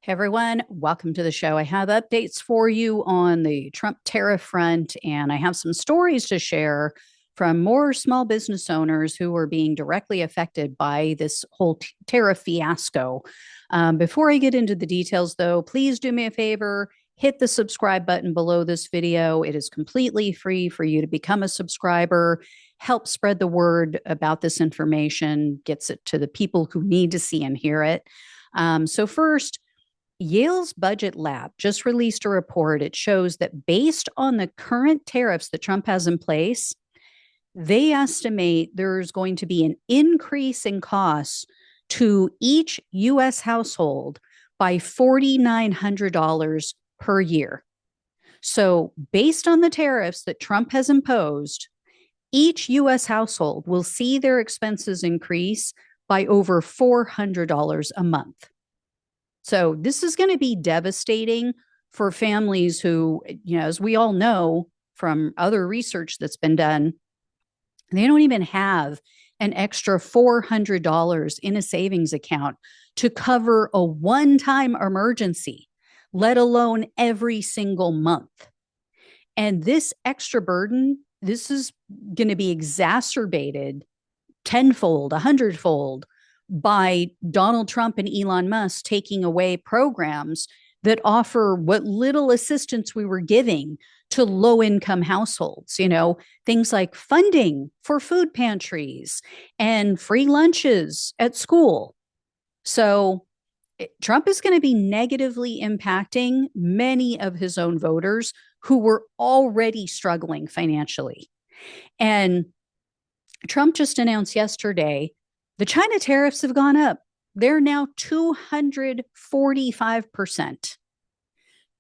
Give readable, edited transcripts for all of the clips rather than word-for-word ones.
Hey everyone, welcome to the show. I have updates for you on the Trump tariff front, and I have some stories to share from more small business owners who are being directly affected by this whole tariff fiasco. Before I get into the details, though, please do me a favor. Hit the subscribe button below this video. It is completely free for you to become a subscriber. Help spread the word about this information, gets it to the people who need to see and hear it. So, first, Yale's Budget Lab just released a report. It shows that based on the current tariffs that Trump has in place, they estimate there's going to be an increase in costs to each U.S. household by $4,900 per year. So, based on the tariffs that Trump has imposed, each U.S. household will see their expenses increase by over $400 a month. So this is going to be devastating for families who, as we all know from other research that's been done, they don't even have an extra $400 in a savings account to cover a one-time emergency, let alone every single month. And this extra burden, this is going to be exacerbated tenfold, 100-fold by Donald Trump and Elon Musk taking away programs that offer what little assistance we were giving to low-income households, things like funding for food pantries and free lunches at school. So Trump is going to be negatively impacting many of his own voters who were already struggling financially. And Trump just announced yesterday the China tariffs have gone up. They're now 245%.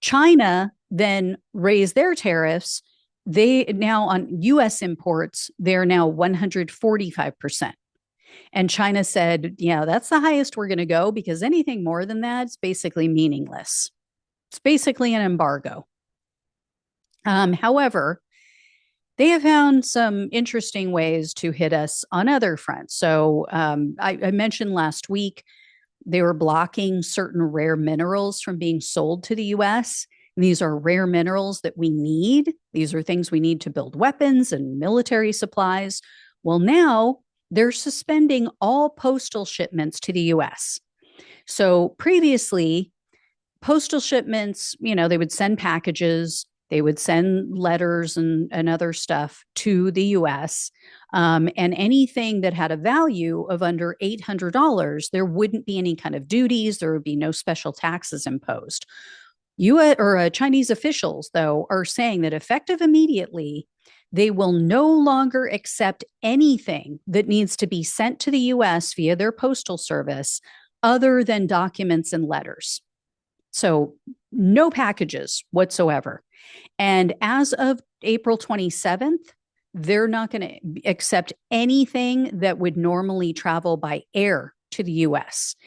China then raised their tariffs. They now on US imports, they're now 145%. And China said, yeah, that's the highest we're going to go because anything more than that is basically meaningless. It's basically an embargo. However, they have found some interesting ways to hit us on other fronts. So I mentioned last week they were blocking certain rare minerals from being sold to the US. And these are rare minerals that we need. These are things we need to build weapons and military supplies. Well, now they're suspending all postal shipments to the US. So previously, postal shipments, they would send packages. They would send letters and other stuff to the US. And anything that had a value of under $800, there wouldn't be any kind of duties. There would be no special taxes imposed. Chinese officials, though, are saying that effective immediately, they will no longer accept anything that needs to be sent to the US via their postal service other than documents and letters. So no packages whatsoever. And as of April 27th, they're not going to accept anything that would normally travel by air to the US.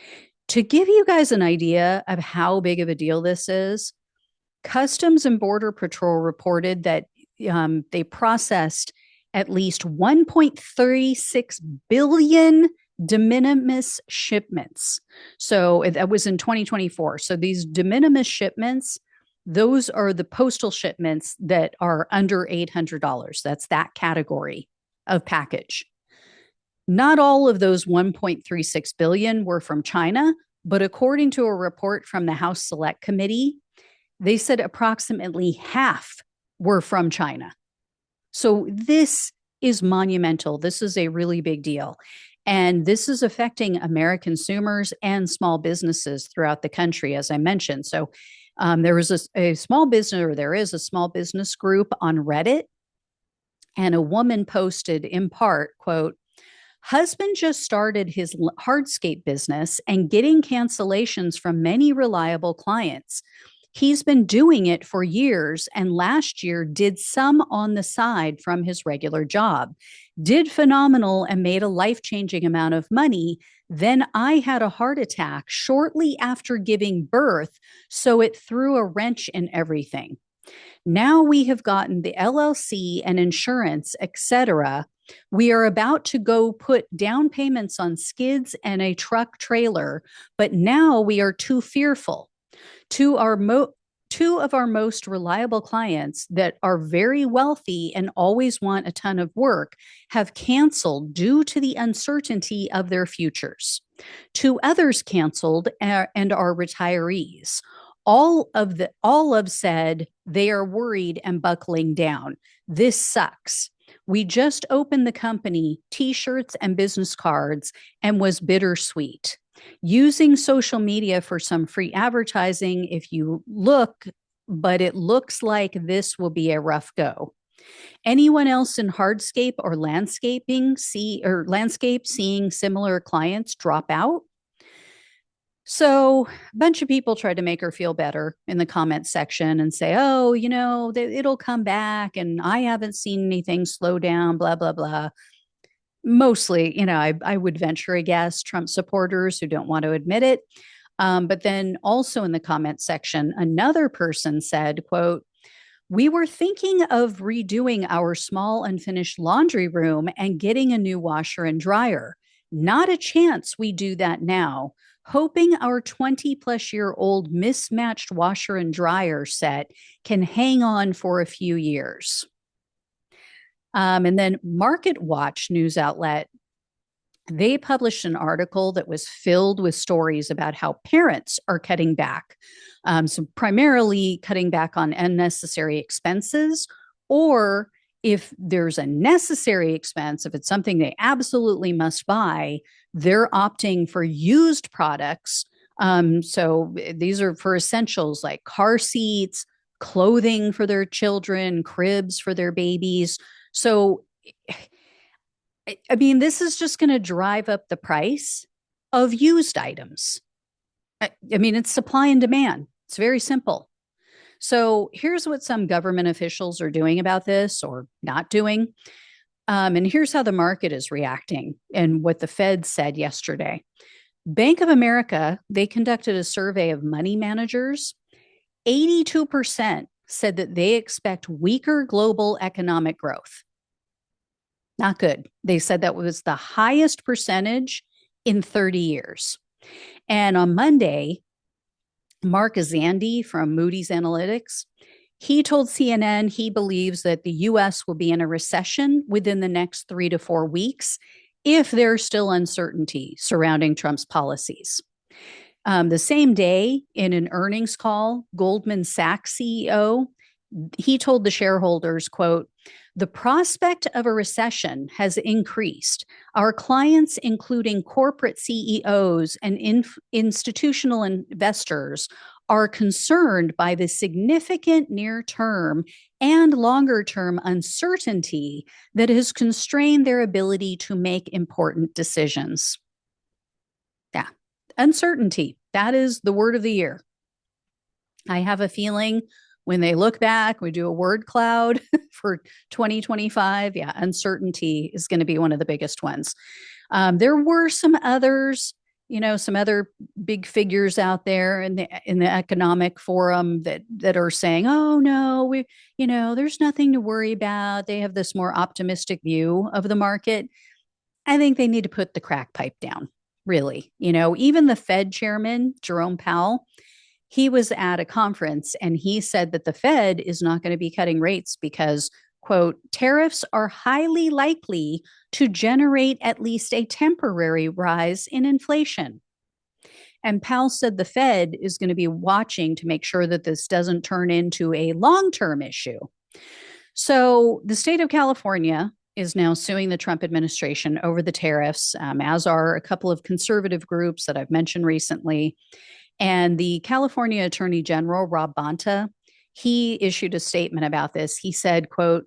To give you guys an idea of how big of a deal this is, Customs and Border Patrol reported that they processed at least 1.36 billion de minimis shipments. So that was in 2024. So these de minimis shipments, those are the postal shipments that are under $800. That's that category of package. Not all of those 1.36 billion were from China, but according to a report from the House Select Committee, they said approximately half were from China. So this is monumental. This is a really big deal. And this is affecting American consumers and small businesses throughout the country, as I mentioned. So there is a small business group on Reddit, and a woman posted in part, quote, "Husband just started his hardscape business and getting cancellations from many reliable clients. He's been doing it for years and last year did some on the side from his regular job. Did phenomenal and made a life-changing amount of money. Then I had a heart attack shortly after giving birth, so it threw a wrench in everything. Now we have gotten the LLC and insurance, etc. We are about to go put down payments on skids and a truck trailer, but now we are too fearful. Two our mo- Two of our most reliable clients that are very wealthy and always want a ton of work have canceled due to the uncertainty of their futures. Two others canceled and are retirees. All of said they are worried and buckling down. This sucks. We just opened the company t-shirts and business cards and was bittersweet. Using social media for some free advertising if you look, but it looks like this will be a rough go. Anyone else in hardscape or landscape seeing similar clients drop out? So, a bunch of people tried to make her feel better in the comment section and say, oh, it'll come back and I haven't seen anything slow down, blah, blah, blah. Mostly, I would venture a guess Trump supporters who don't want to admit it. But then also in the comment section, another person said, quote, we were thinking of redoing our small unfinished laundry room and getting a new washer and dryer. Not a chance we do that now. Hoping our 20-plus-year-old mismatched washer and dryer set can hang on for a few years. And then Market Watch news outlet, they published an article that was filled with stories about how parents are cutting back. So primarily cutting back on unnecessary expenses, or if there's a necessary expense, if it's something they absolutely must buy, they're opting for used products. So these are for essentials like car seats, clothing for their children, cribs for their babies. So, I mean, this is just going to drive up the price of used items. I mean, it's supply and demand. It's very simple. So, here's what some government officials are doing about this or not doing. And here's how the market is reacting and what the Fed said yesterday. Bank of America, they conducted a survey of money managers. 82% said that they expect weaker global economic growth. Not good. They said that was the highest percentage in 30 years. And on Monday, Mark Zandi from Moody's Analytics, he told CNN he believes that the US will be in a recession within the next 3 to 4 weeks if there's still uncertainty surrounding Trump's policies. The same day, in an earnings call, Goldman Sachs CEO, he told the shareholders, quote, the prospect of a recession has increased. Our clients, including corporate CEOs and institutional investors, are concerned by the significant near-term and longer-term uncertainty that has constrained their ability to make important decisions. Yeah, uncertainty. That is the word of the year. I have a feeling when they look back, we do a word cloud for 2025. Yeah, uncertainty is going to be one of the biggest ones. There were some others, some other big figures out there in the economic forum that are saying, "Oh no, there's nothing to worry about." They have this more optimistic view of the market. I think they need to put the crack pipe down. Really, even the Fed chairman, Jerome Powell, he was at a conference and he said that the Fed is not going to be cutting rates because, quote, tariffs are highly likely to generate at least a temporary rise in inflation. And Powell said the Fed is going to be watching to make sure that this doesn't turn into a long-term issue. So the state of California is now suing the Trump administration over the tariffs, as are a couple of conservative groups that I've mentioned recently. And the California Attorney General, Rob Bonta, he issued a statement about this. He said, quote,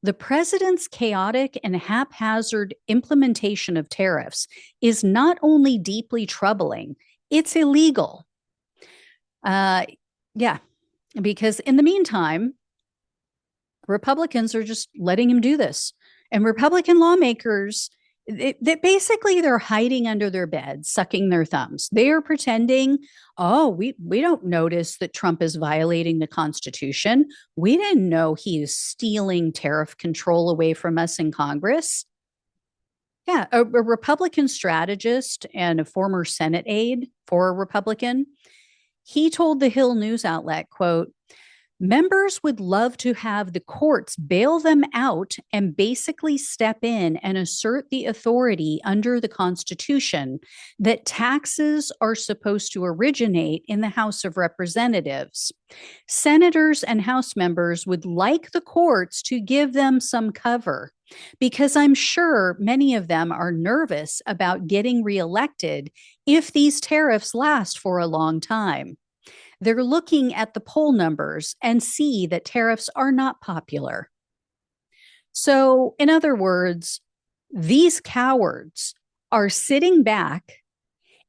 the president's chaotic and haphazard implementation of tariffs is not only deeply troubling, it's illegal. Yeah, because in the meantime, Republicans are just letting him do this. And Republican lawmakers, basically they're hiding under their beds, sucking their thumbs. They are pretending, oh, we don't notice that Trump is violating the Constitution. We didn't know he is stealing tariff control away from us in Congress. Yeah, a Republican strategist and a former Senate aide for a Republican, He told the Hill news outlet, quote, members would love to have the courts bail them out and basically step in and assert the authority under the Constitution that taxes are supposed to originate in the House of Representatives. Senators and House members would like the courts to give them some cover because I'm sure many of them are nervous about getting reelected if these tariffs last for a long time. They're looking at the poll numbers and see that tariffs are not popular. So, in other words, these cowards are sitting back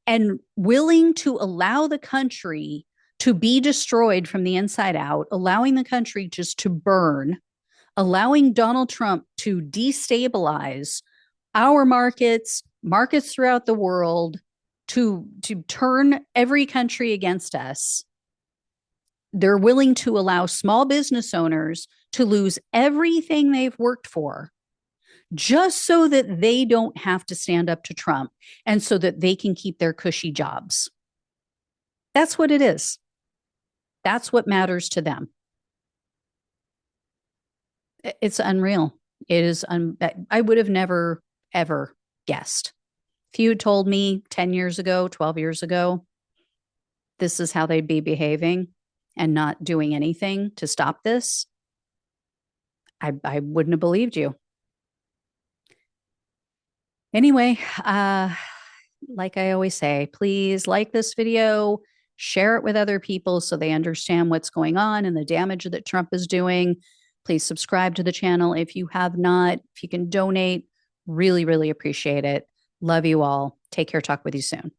and willing to allow the country to be destroyed from the inside out, allowing the country just to burn, allowing Donald Trump to destabilize our markets, markets throughout the world, to turn every country against us. They're willing to allow small business owners to lose everything they've worked for just so that they don't have to stand up to Trump and so that they can keep their cushy jobs. That's what it is. That's what matters to them. It's unreal. It is. I would have never, ever guessed. If you had told me 10 years ago, 12 years ago, this is how they'd be behaving and not doing anything to stop this, I wouldn't have believed you. Anyway, like I always say, please like this video, share it with other people so they understand what's going on and the damage that Trump is doing. Please subscribe to the channel if you have not. If you can donate, really, really appreciate it. Love you all. Take care. Talk with you soon.